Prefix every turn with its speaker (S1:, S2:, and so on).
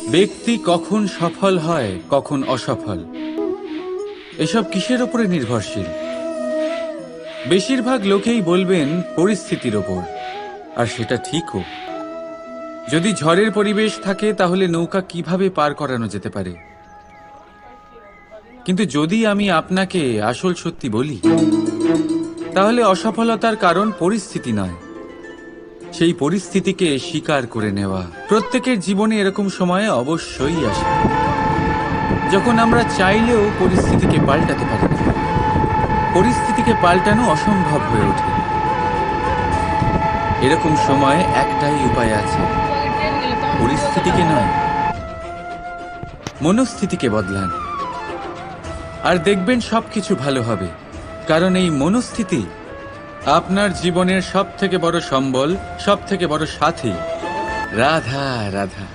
S1: ব্যক্তি কখন সফল হয়, কখন অসফল, এসব কিসের উপরে নির্ভরশীল? বেশিরভাগ লোকেই বলবেন পরিস্থিতির ওপর, আর সেটা ঠিকও। যদি ঝড়ের পরিবেশ থাকে তাহলে নৌকা কিভাবে পার করানো যেতে পারে। কিন্তু যদি আমি আপনাকে আসল সত্যি বলি, তাহলে অসফলতার কারণ পরিস্থিতি নয়, সেই পরিস্থিতিকে স্বীকার করে নেওয়া। প্রত্যেকের জীবনে এরকম সময়ে অবশ্যই আসে যখন আমরা চাইলেও পরিস্থিতিকে পাল্টাতে পারি না। পরিস্থিতিকে পাল্টানো অসম্ভব হয়ে ওঠে। এরকম সময়ে একটাই উপায় আছে, পরিস্থিতিকে নয়, মনস্থিতিকে বদলান, আর দেখবেন সবকিছু ভালো হবে। কারণ এই মনস্থিতি আপনার জীবনের সব থেকে বড় সম্বল, সব থেকে বড় সাথী। রাধা রাধা।